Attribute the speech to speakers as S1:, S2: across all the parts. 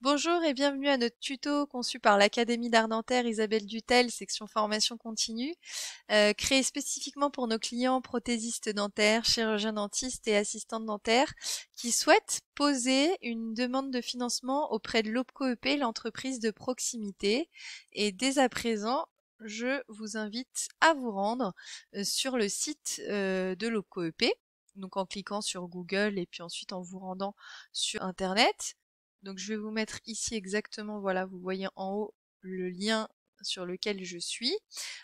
S1: Bonjour et bienvenue à notre tuto conçu par l'Académie d'art dentaire Isabelle Dutel, section formation continue, créé spécifiquement pour nos clients prothésistes dentaires, chirurgiens dentistes et assistantes dentaires qui souhaitent poser une demande de financement auprès de l'OPCO EP, l'entreprise de proximité. Et dès à présent, je vous invite à vous rendre sur le site de l'OPCO EP, donc en cliquant sur Google et puis ensuite en vous rendant sur Internet. Donc je vais vous mettre ici exactement, voilà, vous voyez en haut le lien sur lequel je suis.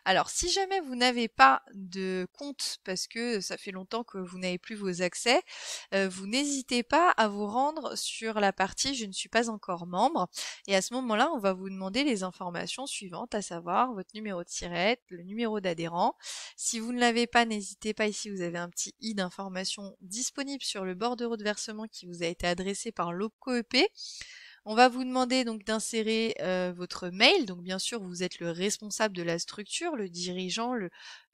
S1: Alors si jamais vous n'avez pas de compte parce que ça fait longtemps que vous n'avez plus vos accès, vous n'hésitez pas à vous rendre sur la partie je ne suis pas encore membre et à ce moment-là on va vous demander les informations suivantes, à savoir votre numéro de SIRET, le numéro d'adhérent. Si vous ne l'avez pas, n'hésitez pas, ici vous avez un petit i d'information disponible sur le bordereau de versement qui vous a été adressé par l'OPCO EP. On va vous demander donc d'insérer votre mail. Donc bien sûr, vous êtes le responsable de la structure, le dirigeant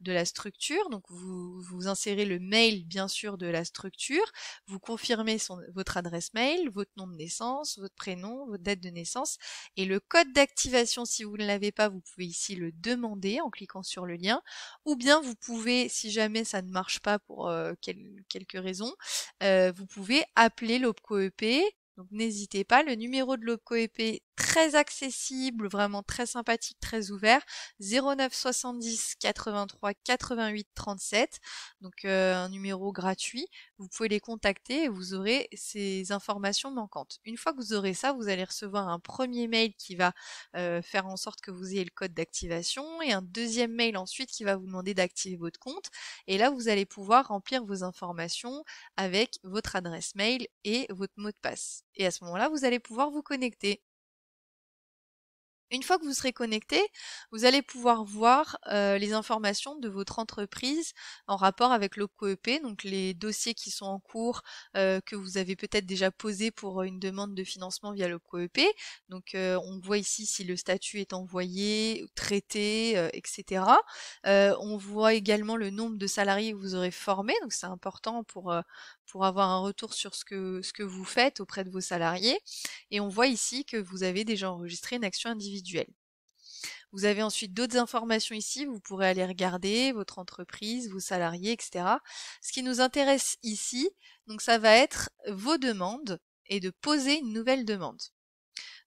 S1: de la structure. Donc vous insérez le mail bien sûr de la structure. Vous confirmez votre adresse mail, votre nom de naissance, votre prénom, votre date de naissance et le code d'activation. Si vous ne l'avez pas, vous pouvez ici le demander en cliquant sur le lien. Ou bien vous pouvez, si jamais ça ne marche pas pour quelques raisons, vous pouvez appeler l'OPCO EP. Donc n'hésitez pas, le numéro de l'OPCO EP très accessible, vraiment très sympathique, très ouvert, 09 70 83 88 37, donc un numéro gratuit. Vous pouvez les contacter et vous aurez ces informations manquantes. Une fois que vous aurez ça, vous allez recevoir un premier mail qui va faire en sorte que vous ayez le code d'activation et un deuxième mail ensuite qui va vous demander d'activer votre compte. Et là, vous allez pouvoir remplir vos informations avec votre adresse mail et votre mot de passe. Et à ce moment-là, vous allez pouvoir vous connecter. Une fois que vous serez connecté, vous allez pouvoir voir les informations de votre entreprise en rapport avec l'OPCO EP, donc les dossiers qui sont en cours, que vous avez peut-être déjà posés pour une demande de financement via l'OPCO EP. Donc on voit ici si le statut est envoyé, traité, etc. On voit également le nombre de salariés que vous aurez formés, donc c'est important pour avoir un retour sur ce que vous faites auprès de vos salariés. Et on voit ici que vous avez déjà enregistré une action individuelle. Vous avez ensuite d'autres informations ici, vous pourrez aller regarder votre entreprise, vos salariés, etc. Ce qui nous intéresse ici, donc ça va être vos demandes et de poser une nouvelle demande.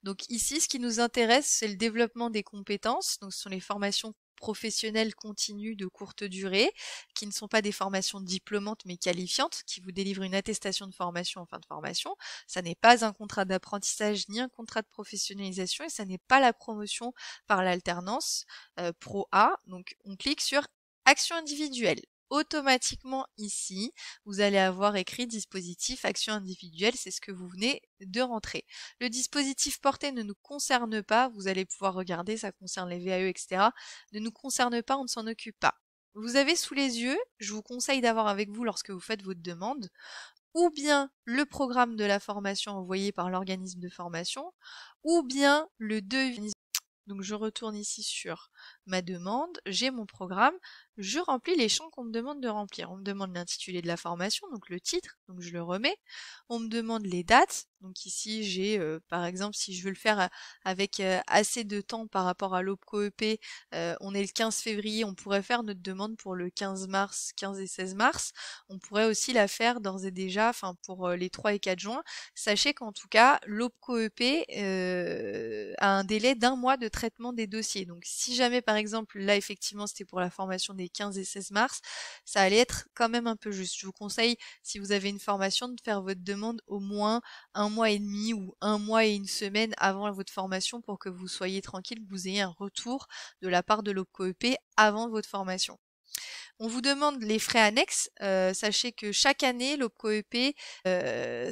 S1: Donc ici, ce qui nous intéresse, c'est le développement des compétences. Donc ce sont les formations professionnelles continues de courte durée, qui ne sont pas des formations diplômantes mais qualifiantes, qui vous délivrent une attestation de formation en fin de formation. Ça n'est pas un contrat d'apprentissage ni un contrat de professionnalisation et ça n'est pas la promotion par l'alternance Pro A. Donc on clique sur Action individuelle. Automatiquement ici, vous allez avoir écrit dispositif action individuelle, c'est ce que vous venez de rentrer. Le dispositif porté ne nous concerne pas, vous allez pouvoir regarder, ça concerne les VAE, etc. Ne nous concerne pas, on ne s'en occupe pas. Vous avez sous les yeux, je vous conseille d'avoir avec vous lorsque vous faites votre demande, ou bien le programme de la formation envoyé par l'organisme de formation, ou bien le devis. Donc je retourne ici sur ma demande, j'ai mon programme, je remplis les champs qu'on me demande de remplir. On me demande l'intitulé de la formation, donc le titre, donc je le remets. On me demande les dates, donc ici j'ai par exemple si je veux le faire avec assez de temps par rapport à l'OPCO EP, on est le 15 février, on pourrait faire notre demande pour le 15 mars, 15 et 16 mars. On pourrait aussi la faire d'ores et déjà, enfin pour les 3 et 4 juin. Sachez qu'en tout cas, l'OPCO EP a un délai d'1 mois de traitement des dossiers. Donc si jamais par exemple là effectivement c'était pour la formation des 15 et 16 mars, ça allait être quand même un peu juste. Je vous conseille, si vous avez une formation, de faire votre demande au moins 1 mois et demi ou 1 mois et une semaine avant votre formation pour que vous soyez tranquille, que vous ayez un retour de la part de l'OPCO EP avant votre formation. On vous demande les frais annexes. Sachez que chaque année, l'OPCO EP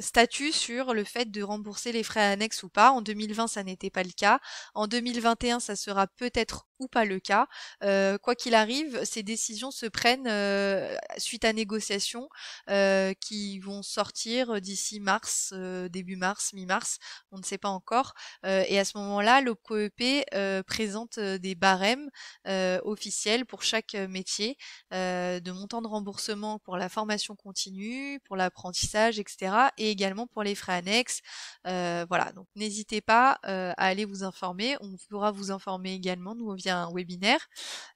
S1: statue sur le fait de rembourser les frais annexes ou pas. En 2020, ça n'était pas le cas. En 2021, ça sera peut-être ou pas le cas. Quoi qu'il arrive, ces décisions se prennent suite à négociations qui vont sortir d'ici mars, début mars, mi-mars, on ne sait pas encore. Et à ce moment-là, l'OPCOEP présente des barèmes officiels pour chaque métier, de montant de remboursement pour la formation continue, pour l'apprentissage, etc. et également pour les frais annexes. Voilà, donc n'hésitez pas à aller vous informer. On pourra vous informer également, nous, via un webinaire.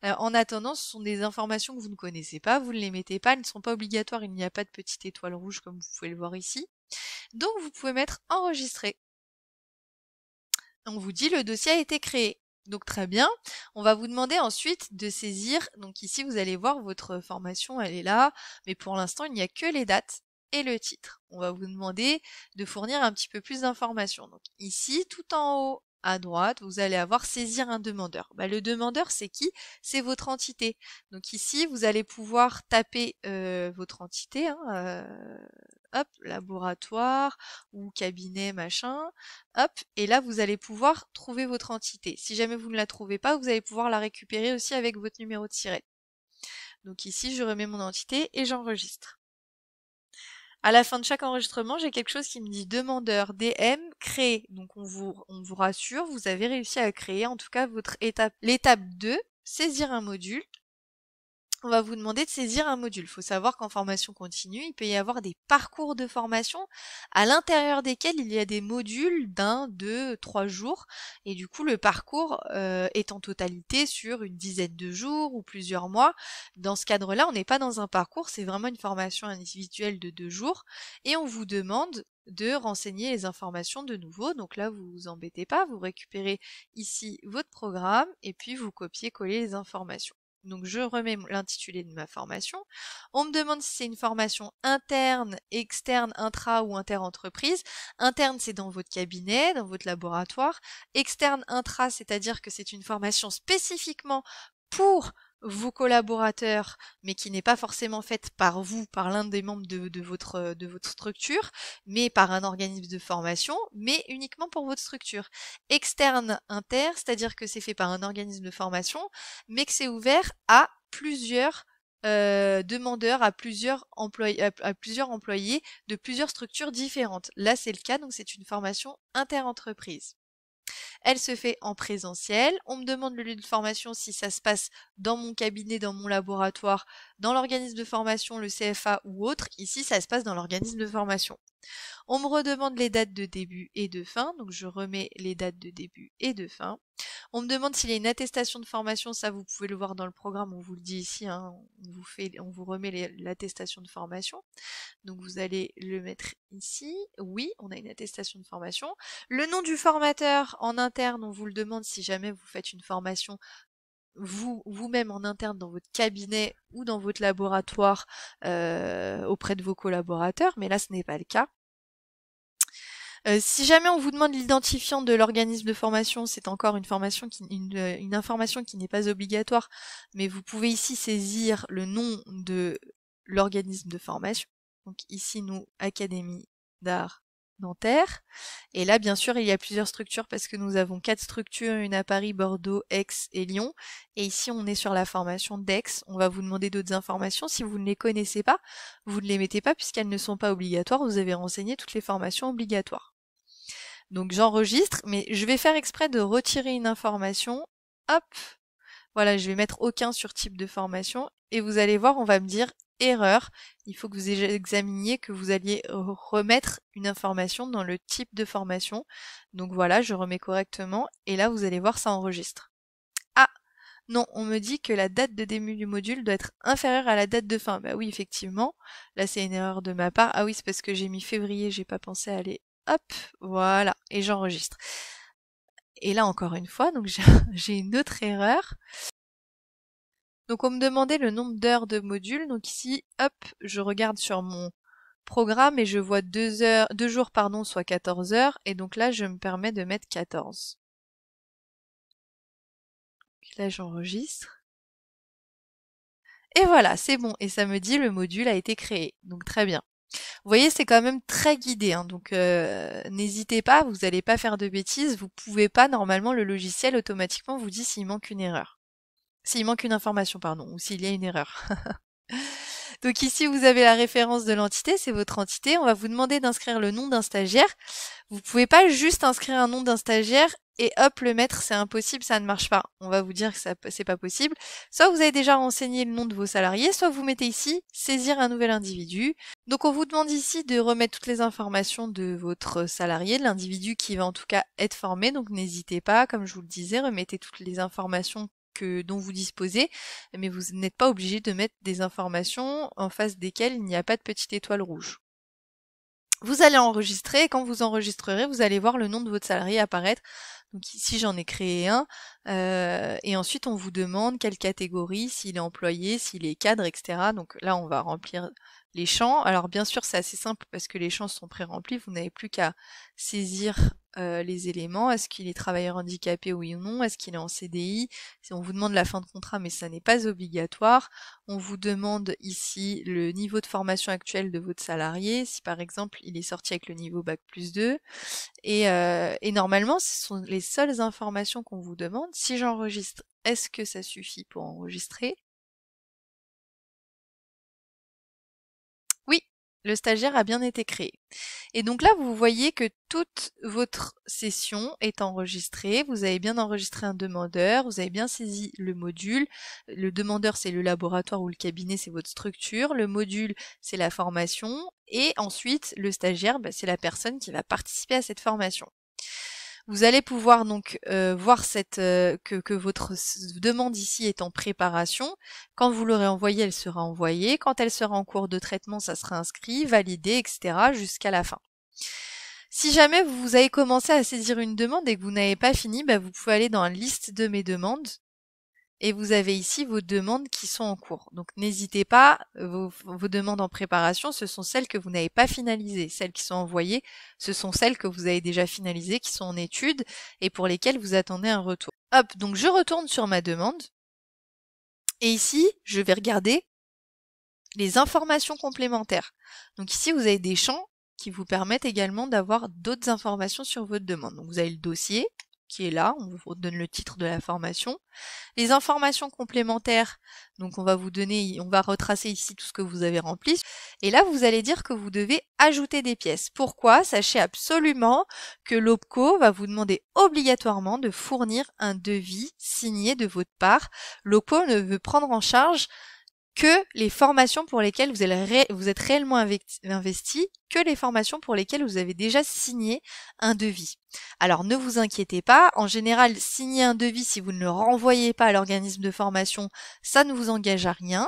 S1: En attendant, ce sont des informations que vous ne connaissez pas, vous ne les mettez pas, elles ne sont pas obligatoires, il n'y a pas de petite étoile rouge comme vous pouvez le voir ici. Donc vous pouvez mettre enregistrer. On vous dit le dossier a été créé. Donc très bien, on va vous demander ensuite de saisir, donc ici vous allez voir votre formation, elle est là, mais pour l'instant il n'y a que les dates et le titre. On va vous demander de fournir un petit peu plus d'informations. Donc ici, tout en haut à droite, vous allez avoir saisir un demandeur. Bah, le demandeur, c'est qui? C'est votre entité. Donc ici, vous allez pouvoir taper votre entité, hein, hop, laboratoire ou cabinet, machin, hop, et là vous allez pouvoir trouver votre entité. Si jamais vous ne la trouvez pas, vous allez pouvoir la récupérer aussi avec votre numéro de siret. Donc ici, je remets mon entité et j'enregistre. À la fin de chaque enregistrement, j'ai quelque chose qui me dit demandeur DM créé. Donc on vous rassure, vous avez réussi à créer en tout cas votre étape. L'étape 2, saisir un module. On va vous demander de saisir un module. Il faut savoir qu'en formation continue, il peut y avoir des parcours de formation à l'intérieur desquels il y a des modules d'1, 2, 3 jours. Et du coup, le parcours est en totalité sur une dizaine de jours ou plusieurs mois. Dans ce cadre-là, on n'est pas dans un parcours, c'est vraiment une formation individuelle de 2 jours. Et on vous demande de renseigner les informations de nouveau. Donc là, vous vous embêtez pas, vous récupérez ici votre programme et puis vous copiez-collez les informations. Donc je remets l'intitulé de ma formation. On me demande si c'est une formation interne, externe, intra ou inter-entreprise. Interne, c'est dans votre cabinet, dans votre laboratoire. Externe, intra, c'est-à-dire que c'est une formation spécifiquement pour vos collaborateurs, mais qui n'est pas forcément faite par vous, par l'un des membres de votre structure, mais par un organisme de formation, mais uniquement pour votre structure. Externe, inter, c'est-à-dire que c'est fait par un organisme de formation, mais que c'est ouvert à plusieurs demandeurs, à plusieurs employés de plusieurs structures différentes. Là, c'est le cas, donc c'est une formation inter-entreprise. Elle se fait en présentiel. On me demande le lieu de formation si ça se passe dans mon cabinet, dans mon laboratoire, dans l'organisme de formation, le CFA ou autre. Ici, ça se passe dans l'organisme de formation. On me redemande les dates de début et de fin, donc je remets les dates de début et de fin. On me demande s'il y a une attestation de formation, ça vous pouvez le voir dans le programme, on vous le dit ici, hein, on vous remet l'attestation de formation. Donc vous allez le mettre ici. Oui, on a une attestation de formation. Le nom du formateur en interne, on vous le demande si jamais vous faites une formation vous-même en interne dans votre cabinet ou dans votre laboratoire auprès de vos collaborateurs, mais là ce n'est pas le cas. Si jamais on vous demande l'identifiant de l'organisme de formation, c'est encore une information qui n'est pas obligatoire, mais vous pouvez ici saisir le nom de l'organisme de formation. Donc ici, nous, Académie d'art Nanterre. Et là, bien sûr, il y a plusieurs structures parce que nous avons 4 structures, une à Paris, Bordeaux, Aix et Lyon. Et ici, on est sur la formation d'Aix. On va vous demander d'autres informations. Si vous ne les connaissez pas, vous ne les mettez pas puisqu'elles ne sont pas obligatoires. Vous avez renseigné toutes les formations obligatoires. Donc j'enregistre, mais je vais faire exprès de retirer une information. Hop, voilà, je vais mettre aucun sur type de formation. Et vous allez voir, on va me dire erreur. Il faut que vous examiniez que vous alliez remettre une information dans le type de formation. Donc voilà, je remets correctement. Et là, vous allez voir, ça enregistre. Ah, non, on me dit que la date de début du module doit être inférieure à la date de fin. Bah oui, effectivement. Là, c'est une erreur de ma part. Ah oui, c'est parce que j'ai mis février, j'ai pas pensé à aller. Hop, voilà, et j'enregistre. Et là, encore une fois, donc j'ai une autre erreur. Donc on me demandait le nombre d'heures de module. Donc ici, hop, je regarde sur mon programme et je vois 2 jours, soit 14 heures. Et donc là, je me permets de mettre 14. Donc là, j'enregistre. Et voilà, c'est bon. Et ça me dit le module a été créé. Donc très bien. Vous voyez, c'est quand même très guidé, hein, donc n'hésitez pas, vous n'allez pas faire de bêtises, vous pouvez pas, normalement le logiciel automatiquement vous dit s'il manque une erreur. S'il manque une information, pardon, ou s'il y a une erreur. Donc ici, vous avez la référence de l'entité, c'est votre entité. On va vous demander d'inscrire le nom d'un stagiaire. Vous pouvez pas juste inscrire un nom d'un stagiaire et hop, le mettre, c'est impossible, ça ne marche pas. On va vous dire que c'est pas possible. Soit vous avez déjà renseigné le nom de vos salariés, soit vous mettez ici saisir un nouvel individu. Donc on vous demande ici de remettre toutes les informations de votre salarié, de l'individu qui va en tout cas être formé. Donc n'hésitez pas, comme je vous le disais, remettez toutes les informations dont vous disposez, mais vous n'êtes pas obligé de mettre des informations en face desquelles il n'y a pas de petite étoile rouge. Vous allez enregistrer, et quand vous enregistrerez, vous allez voir le nom de votre salarié apparaître. Donc ici j'en ai créé un, et ensuite on vous demande quelle catégorie, s'il est employé, s'il est cadre, etc. Donc là on va remplir les champs. Alors bien sûr c'est assez simple parce que les champs sont pré-remplis, vous n'avez plus qu'à saisir les éléments. Est-ce qu'il est travailleur handicapé, oui ou non? Est-ce qu'il est en CDI? Si on vous demande la fin de contrat, mais ça n'est pas obligatoire. On vous demande ici le niveau de formation actuel de votre salarié, si par exemple il est sorti avec le niveau Bac+2. Et normalement, ce sont les seules informations qu'on vous demande. Si j'enregistre, est-ce que ça suffit pour enregistrer? Oui, le stagiaire a bien été créé. Et donc là, vous voyez que toute votre session est enregistrée. Vous avez bien enregistré un demandeur, vous avez bien saisi le module. Le demandeur, c'est le laboratoire ou le cabinet, c'est votre structure. Le module, c'est la formation. Et ensuite, le stagiaire, c'est la personne qui va participer à cette formation. Vous allez pouvoir donc voir que votre demande ici est en préparation. Quand vous l'aurez envoyée, elle sera envoyée. Quand elle sera en cours de traitement, ça sera inscrit, validé, etc. jusqu'à la fin. Si jamais vous avez commencé à saisir une demande et que vous n'avez pas fini, vous pouvez aller dans la liste de mes demandes. Et vous avez ici vos demandes qui sont en cours. Donc n'hésitez pas, vos demandes en préparation, ce sont celles que vous n'avez pas finalisées. Celles qui sont envoyées, ce sont celles que vous avez déjà finalisées, qui sont en étude et pour lesquelles vous attendez un retour. Hop, donc je retourne sur ma demande. Et ici, je vais regarder les informations complémentaires. Donc ici, vous avez des champs qui vous permettent également d'avoir d'autres informations sur votre demande. Donc vous avez le dossier qui est là, on vous donne le titre de la formation. Les informations complémentaires, donc on va vous donner, on va retracer ici tout ce que vous avez rempli. Et là, vous allez dire que vous devez ajouter des pièces. Pourquoi? Sachez absolument que l'OPCO va vous demander obligatoirement de fournir un devis signé de votre part. L'OPCO ne veut prendre en charge que les formations pour lesquelles vous êtes réellement investi, que les formations pour lesquelles vous avez déjà signé un devis. Alors ne vous inquiétez pas, en général, signer un devis si vous ne le renvoyez pas à l'organisme de formation, ça ne vous engage à rien.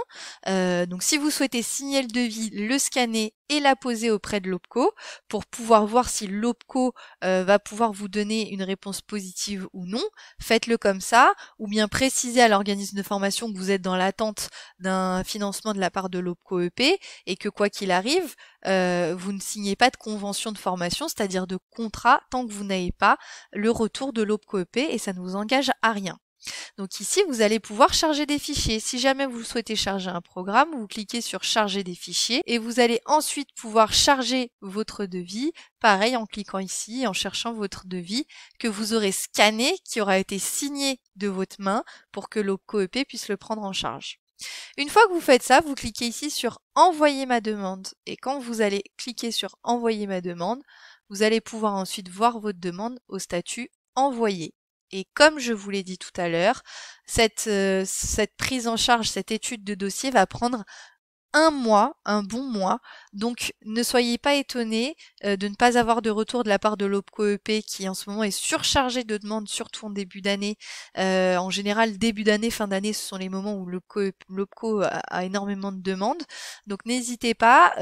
S1: Donc si vous souhaitez signer le devis, le scanner et la poser auprès de l'OPCO pour pouvoir voir si l'OPCO va pouvoir vous donner une réponse positive ou non, faites-le comme ça, ou bien précisez à l'organisme de formation que vous êtes dans l'attente d'un financement de la part de l'OPCO EP et que quoi qu'il arrive, vous ne signez pas de convention de formation, c'est-à-dire de contrat, tant que vous n'avez pas le retour de l'OPCO EP et ça ne vous engage à rien. Donc ici, vous allez pouvoir charger des fichiers. Si jamais vous souhaitez charger un programme, vous cliquez sur charger des fichiers et vous allez ensuite pouvoir charger votre devis. Pareil, en cliquant ici, en cherchant votre devis que vous aurez scanné, qui aura été signé de votre main pour que l'OPCO EP puisse le prendre en charge. Une fois que vous faites ça, vous cliquez ici sur envoyer ma demande et quand vous allez cliquer sur envoyer ma demande, vous allez pouvoir ensuite voir votre demande au statut envoyé. Et comme je vous l'ai dit tout à l'heure, cette prise en charge, cette étude de dossier va prendre un mois, un bon mois. Donc ne soyez pas étonnés de ne pas avoir de retour de la part de l'OPCO EP qui en ce moment est surchargé de demandes, surtout en début d'année. En général, début d'année, fin d'année, ce sont les moments où l'OPCO a énormément de demandes. Donc n'hésitez pas,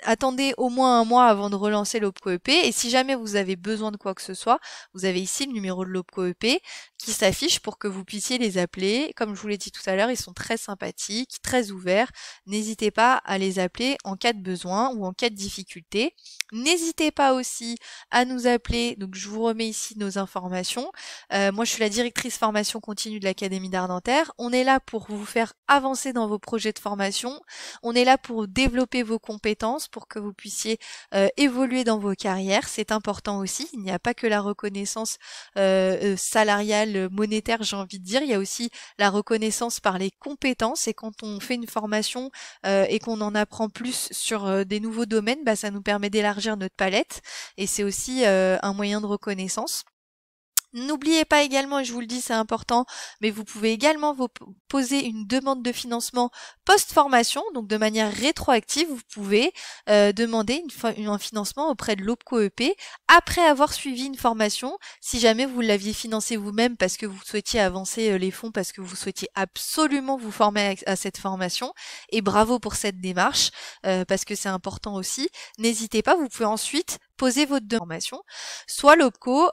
S1: attendez au moins un mois avant de relancer l'OPCO EP. Et si jamais vous avez besoin de quoi que ce soit, vous avez ici le numéro de l'OPCO EP qui s'affiche pour que vous puissiez les appeler. Comme je vous l'ai dit tout à l'heure, ils sont très sympathiques, très ouverts. N'hésitez pas à les appeler en cas de besoin ou en cas de difficulté. N'hésitez pas aussi à nous appeler, donc je vous remets ici nos informations. Moi je suis la directrice formation continue de l'Académie d'Art Dentaire. On est là pour vous faire avancer dans vos projets de formation. On est là pour développer vos compétences, reconnaissance pour que vous puissiez évoluer dans vos carrières. C'est important aussi. Il n'y a pas que la reconnaissance salariale, monétaire, j'ai envie de dire. Il y a aussi la reconnaissance par les compétences. Et quand on fait une formation et qu'on en apprend plus sur des nouveaux domaines, bah, ça nous permet d'élargir notre palette. Et c'est aussi un moyen de reconnaissance. N'oubliez pas également, et je vous le dis, c'est important, mais vous pouvez également vous poser une demande de financement post-formation, donc de manière rétroactive, vous pouvez demander un financement auprès de l'OPCO-EP après avoir suivi une formation, si jamais vous l'aviez financé vous-même parce que vous souhaitiez avancer les fonds, parce que vous souhaitiez absolument vous former à cette formation, et bravo pour cette démarche, parce que c'est important aussi. N'hésitez pas, vous pouvez ensuite poser votre demande de formation, soit l'OPCO,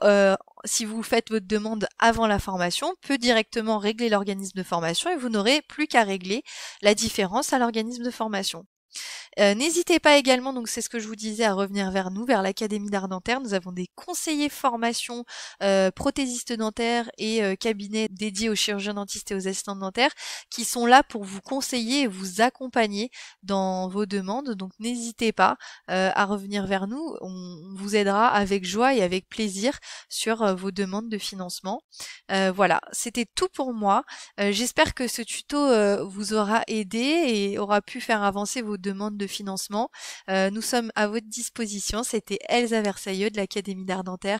S1: si vous faites votre demande avant la formation, peut directement régler l'organisme de formation et vous n'aurez plus qu'à régler la différence à l'organisme de formation. N'hésitez pas également, donc c'est ce que je vous disais, à revenir vers nous, vers l'Académie d'art dentaire. Nous avons des conseillers formation, prothésistes dentaires et cabinets dédiés aux chirurgiens dentistes et aux assistants dentaires qui sont là pour vous conseiller et vous accompagner dans vos demandes. Donc n'hésitez pas à revenir vers nous. On vous aidera avec joie et avec plaisir sur vos demandes de financement. Voilà, c'était tout pour moi. J'espère que ce tuto vous aura aidé et aura pu faire avancer vos demandes de financement. Nous sommes à votre disposition. C'était Elsa Versailleux de l'Académie d'art dentaire.